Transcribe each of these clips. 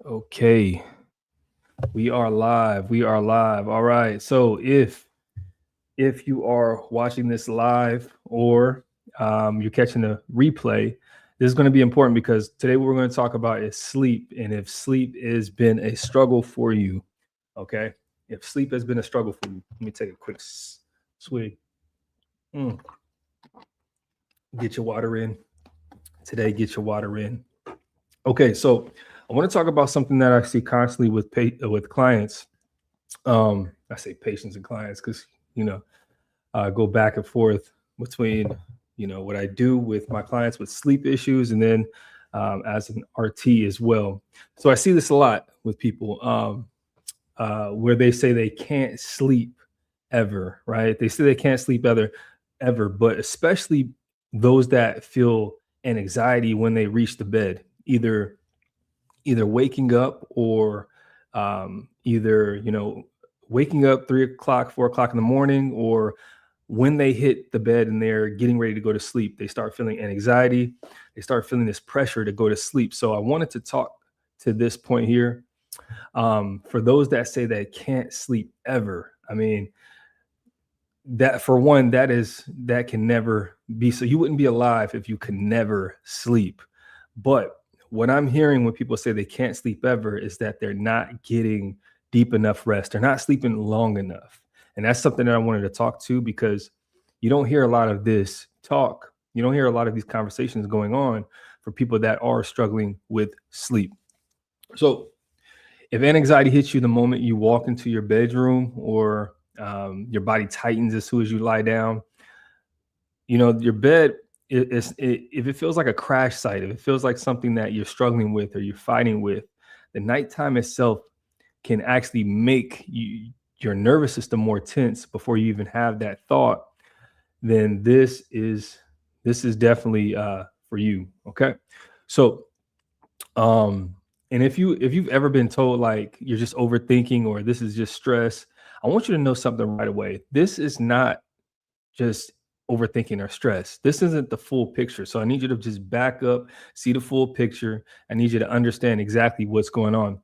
Okay, we are live. We are live. All right. So if you are watching this live or you're catching the replay, this is going to be important because today what we're going to talk about is sleep, and if sleep has been a struggle for you. Okay, if sleep has been a struggle for you, let me take a quick swig. Mm, get your water in today. Get your water in. Okay, so I want to talk about something that I see constantly with clients. I say patients and clients because you know go back and forth between what I do with my clients with sleep issues, and then as an RT as well. So I see this a lot with people where they say they can't sleep ever, right? They say they can't sleep ever, but especially those that feel an anxiety when they reach the bed, either waking up or either waking up 3 o'clock 4 o'clock in the morning, or when they hit the bed and they're getting ready to go to sleep, they start feeling an anxiety. They start feeling this pressure to go to sleep. So I wanted to talk to this point here. For those that say they can't sleep ever, I mean, that for one, that can never be. So you wouldn't be alive if you could never sleep. But what I'm hearing when people say they can't sleep ever is that they're not getting deep enough rest. They're not sleeping long enough. And that's something that I wanted to talk to, because you don't hear a lot of this talk. You don't hear a lot of these conversations going on for people that are struggling with sleep. So if anxiety hits you the moment you walk into your bedroom, or your body tightens as soon as you lie down, your bed, if it feels like a crash site, if it feels like something that you're struggling with or you're fighting with, the nighttime itself can actually make your nervous system more tense before you even have that thought. Then this is definitely for you. Okay, so um and if you've ever been told like you're just overthinking or this is just stress, I want you to know something right away. This is not just overthinking or stress. This isn't the full picture. So I need you to just back up, see the full picture. I need you to understand exactly what's going on.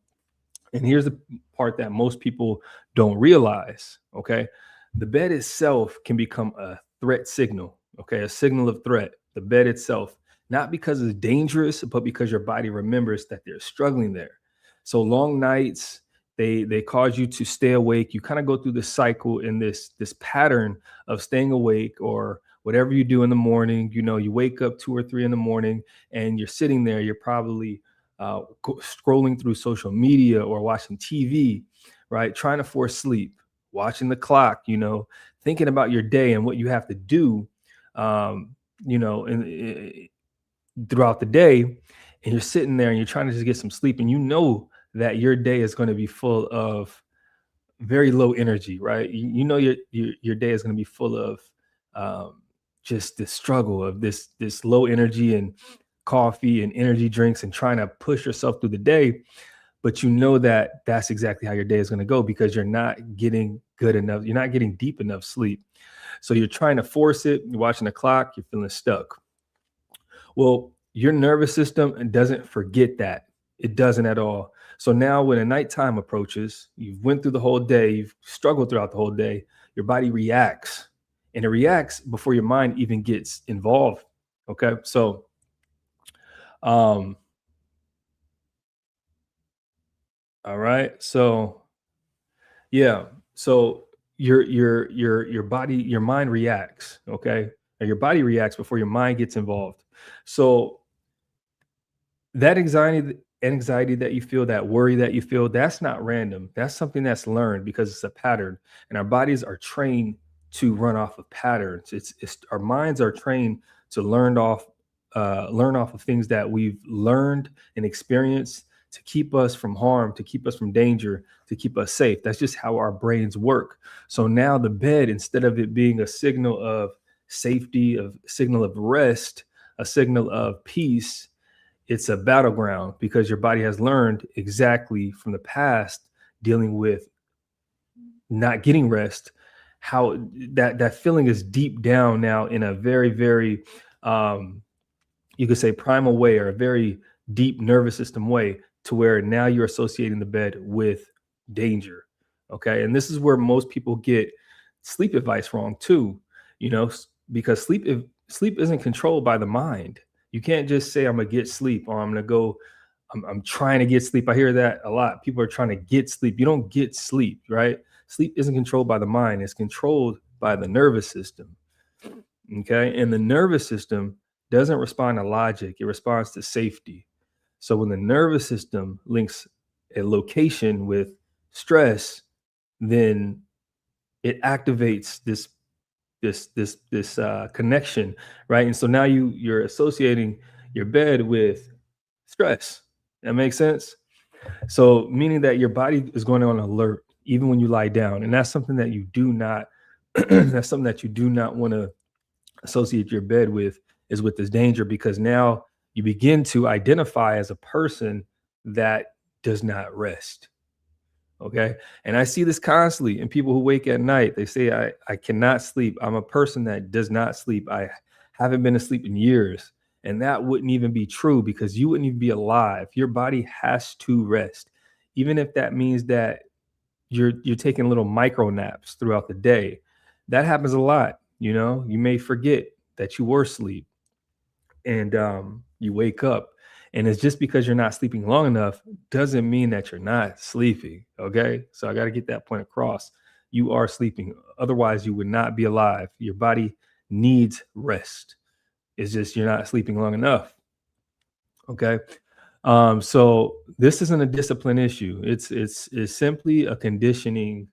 And here's the part that most people don't realize. Okay, the bed itself can become a threat signal. Okay, a signal of threat. The bed itself, not because it's dangerous, but because your body remembers that they're struggling there. So long nights, they cause you to stay awake. You kind of go through this cycle in this pattern of staying awake, or whatever you do in the morning. You wake up 2 or 3 in the morning and you're sitting there. You're probably scrolling through social media or watching TV, right? Trying to force sleep, watching the clock, thinking about your day and what you have to do, um, throughout the day. And you're sitting there and you're trying to just get some sleep. And you know that your day is going to be full of very low energy, right? You know your day is going to be full of um, just this struggle of this low energy and coffee and energy drinks and trying to push yourself through the day. But you know that that's exactly how your day is going to go, because you're not getting good enough. You're not getting deep enough sleep. So you're trying to force it. You're watching the clock. You're feeling stuck. Well, your nervous system doesn't forget that. It doesn't at all. So now when a nighttime approaches, you've went through the whole day, you've struggled throughout the whole day, your body reacts. And it reacts before your mind even gets involved. Okay. So um all right. So yeah. So your body, your mind reacts, okay? And your body reacts before your mind gets involved. So that anxiety that you feel, that worry that you feel, that's not random. That's something that's learned because it's a pattern. And our bodies are trained to run off of patterns. It's our minds are trained to learn off of things that we've learned and experienced, to keep us from harm, to keep us from danger, to keep us safe. That's just how our brains work. So now the bed, instead of it being a signal of safety, a signal of rest, a signal of peace, it's a battleground, because your body has learned exactly from the past dealing with not getting rest, how that feeling is deep down now in a very, very, you could say, primal way, or a very deep nervous system way, to where now you're associating the bed with danger. Okay. And this is where most people get sleep advice wrong too, because sleep isn't controlled by the mind. You can't just say, I'm going to get sleep, or I'm going to go, I'm trying to get sleep. I hear that a lot. People are trying to get sleep. You don't get sleep, right? Sleep isn't controlled by the mind, it's controlled by the nervous system. Okay. And the nervous system doesn't respond to logic, it responds to safety. So when the nervous system links a location with stress, then it activates this connection, right? And so now you're associating your bed with stress. That makes sense. So meaning that your body is going on alert even when you lie down, and that's something that you do not that's something that you do not want to associate your bed with, is with this danger, because now you begin to identify as a person that does not rest. Okay. And I see this constantly in people who wake at night. They say, I cannot sleep. I'm a person that does not sleep. I haven't been asleep in years. And that wouldn't even be true, because you wouldn't even be alive. Your body has to rest, even if that means that you're taking little micro naps throughout the day. That happens a lot. You may forget that you were asleep, and you wake up, and it's just because you're not sleeping long enough doesn't mean that you're not sleeping. Okay, so I got to get that point across. You are sleeping, otherwise you would not be alive. Your body needs rest. It's just you're not sleeping long enough. Okay. So this isn't a discipline issue. It's simply a conditioning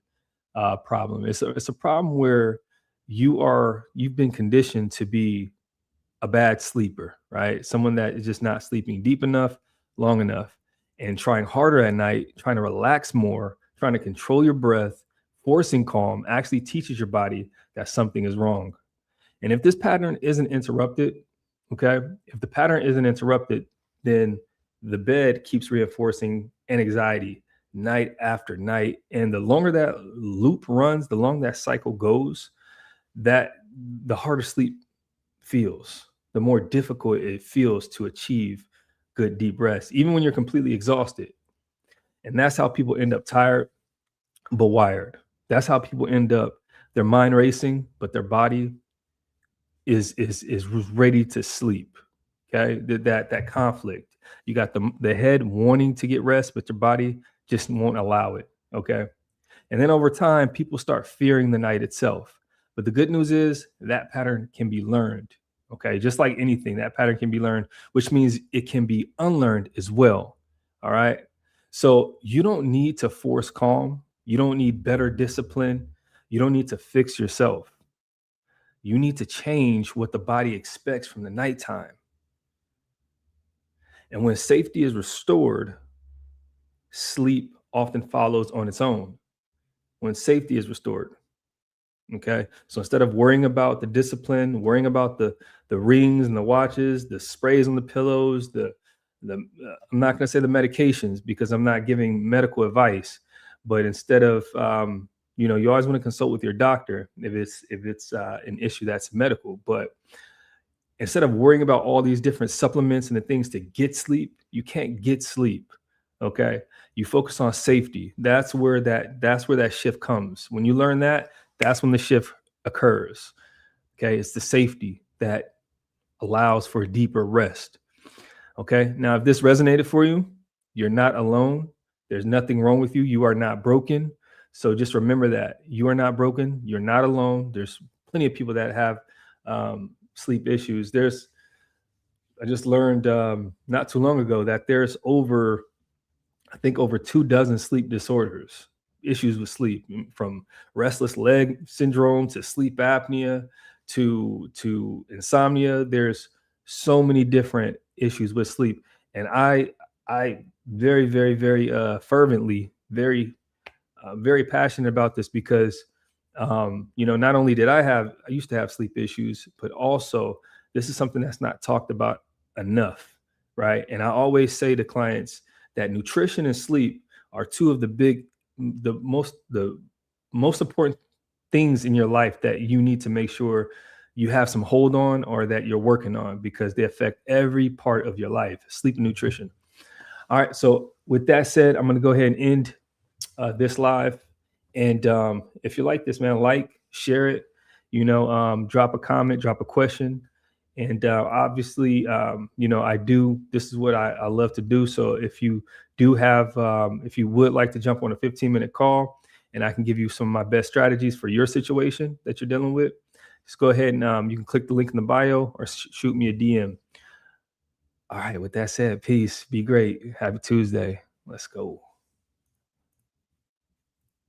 problem. It's a problem where you've been conditioned to be a bad sleeper, right? Someone that is just not sleeping deep enough, long enough, and trying harder at night, trying to relax more, trying to control your breath, forcing calm actually teaches your body that something is wrong. And if this pattern isn't interrupted, okay, if the pattern isn't interrupted, then the bed keeps reinforcing an anxiety night after night. And the longer that loop runs, the longer that cycle goes, that the harder sleep feels, the more difficult it feels to achieve good deep rest, even when you're completely exhausted. And that's how people end up tired but wired. That's how people end up their mind racing, but their body is ready to sleep. Okay, that conflict. You got the head wanting to get rest, but your body just won't allow it. Okay, and then over time, people start fearing the night itself. But the good news is that pattern can be learned. Okay, just like anything, that pattern can be learned, which means it can be unlearned as well. All right. So you don't need to force calm. You don't need better discipline. You don't need to fix yourself. You need to change what the body expects from the nighttime. And when safety is restored, sleep often follows on its own. When safety is restored. Okay. So instead of worrying about the discipline, worrying about the rings and the watches, the sprays on the pillows, the I'm not going to say the medications, because I'm not giving medical advice, but instead of you always want to consult with your doctor if it's an issue that's medical. But instead of worrying about all these different supplements and the things to get sleep, you can't get sleep. Okay. You focus on safety. That's where that shift comes. When you learn that, that's when the shift occurs. Okay. It's the safety that allows for deeper rest. Okay. Now, if this resonated for you, you're not alone. There's nothing wrong with you. You are not broken. So just remember that you are not broken. You're not alone. There's plenty of people that have sleep issues. I just learned not too long ago that there's I think over 24 sleep disorders, issues with sleep, from restless leg syndrome to sleep apnea to insomnia. There's so many different issues with sleep, and I very very very fervently, very passionate about this, because not only I used to have sleep issues, but also this is something that's not talked about enough, right? And I always say to clients that nutrition and sleep are two of the most important things in your life that you need to make sure you have some hold on, or that you're working on, because they affect every part of your life. Sleep and nutrition. All right. So with that said, I'm going to go ahead and end this live. And if you like this, man, like, share it, drop a comment, drop a question. And obviously, this is what I love to do. So if you if you would like to jump on a 15-minute call and I can give you some of my best strategies for your situation that you're dealing with, just go ahead and you can click the link in the bio or shoot me a DM. All right. With that said, peace. Be great. Happy Tuesday. Let's go.